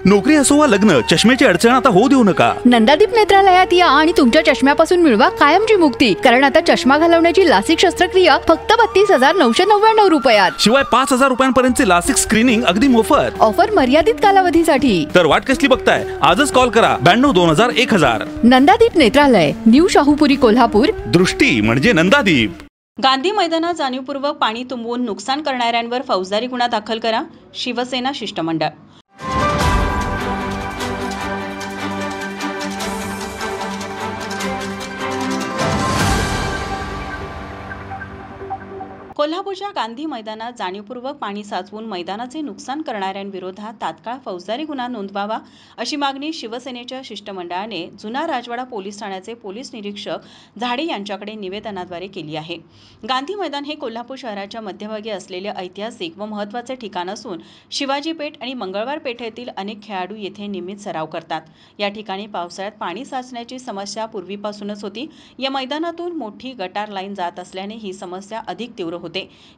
नोकरी असो वा लग्न, चष्म्याची अडचण आता होऊ देऊ नका. नंदादीप नेत्रालयात या आणि तुमच्या चष्म्यापासून मिळवा कायमची मुक्ती. कारण आता चष्मा घालवण्याची लासिक शस्त्रक्रिया फक्त 32,999 रुपयात. शिवाय 5,000 रुपयांपर्यंतचे लासिक स्क्रीनिंग अगदी मोफत. ऑफर मर्यादित कालावधीसाठी. तर वाट कसली बघताय? आजच कॉल करा 92-2000-1000. नंदादीप नेत्रालय, न्यू शाहूपुरी, कोल्हापूर. दृष्टी म्हणजे नंदादीप. गांधी मैदानात जाणीवपूर्वक पाणी तुंबवून नुकसान करणाऱ्यांवर फौजदारी गुन्हा दाखल करा. शिवसेना शिष्टमंडळ. कोल्हापूरच्या गांधी मैदानात जाणीवपूर्वक पाणी साचवून मैदानाचे नुकसान करणाऱ्यांविरोधात तात्काळ फौजदारी गुन्हा नोंदवावा अशी मागणी शिवसेनेच्या शिष्टमंडळाने जुना राजवाडा पोलीस ठाण्याचे पोलीस निरीक्षक झाडे यांच्याकडे निवेदनाद्वारे केली आहे. गांधी मैदान हे कोल्हापूर शहराच्या मध्यभागी असलेले ऐतिहासिक व महत्त्वाचे ठिकाण असून शिवाजी पेठ आणि मंगळवार पेठेतील अनेक खेळाडू येथे नियमित सराव करतात. या ठिकाणी पावसाळ्यात पाणी साचण्याची समस्या पूर्वीपासूनच होती. या मैदानातून मोठी गटार लाईन जात असल्याने ही समस्या अधिक तीव्र होते.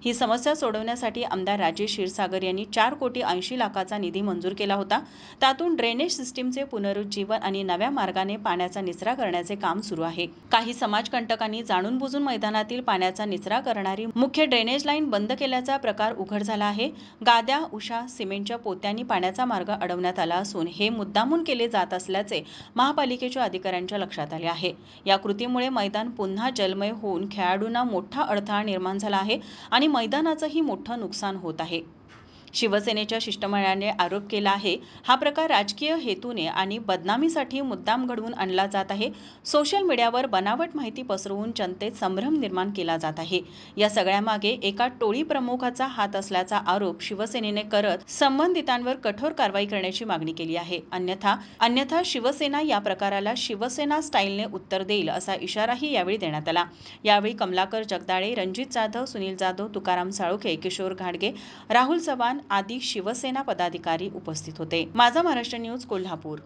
ही समस्या सोडवण्यासाठी आमदार राजेश क्षीरसागर यांनी 4,80,00,000 निधी मंजूर केला होता. त्यातून ड्रेनेज सिस्टीमचे पुनरुज्जीवन आणि नव्या मार्गाने पाण्याचा निचरा करण्याचे काम सुरू आहे. काही समाजकंटकांनी जाणून बुजून मैदानातील पाण्याचा निचरा करणारी मुख्य ड्रेनेज लाईन बंद केल्याचा प्रकार उघड झाला आहे. गाद्या, उशा, सिमेंटच्या पोत्यांनी पाण्याचा मार्ग अडवण्यात आला असून हे मुद्दामून केले जात असल्याचे महापालिकेच्या अधिकाऱ्यांच्या लक्षात आले आहे. या कृतीमुळे मैदान पुन्हा जलमय होऊन खेळाडूंना मोठा अडथळा निर्माण झाला आहे आणि मैदानाचंही मोठं नुकसान होत आहे. शिवसेनेच्या शिष्टमंडळाने आरोप केला आहे, हा प्रकार राजकीय हेतूने आणि बदनामीसाठी मुद्दाम घडवून आणला जात आहे. सोशल मीडियावर बनावट माहिती पसरवून जनतेत संभ्रम निर्माण केला जात आहे. या सगळ्यामागे एका टोळी प्रमुखाचा हात असल्याचा आरोप शिवसेनेने करत संबंधितांवर कठोर कारवाई करण्याची मागणी केली आहे. अन्यथा शिवसेना या प्रकाराला शिवसेना स्टाईलने उत्तर देईल असा इशाराही यावेळी देण्यात आला. यावेळी कमलाकर जगदाळे, रणजित जाधव, सुनील जाधव, तुकाराम साळुखे, किशोर घाडगे, राहुल चव्हाण आदी शिवसेना पदाधिकारी उपस्थित होते. माझा महाराष्ट्र न्यूज, कोल्हापूर.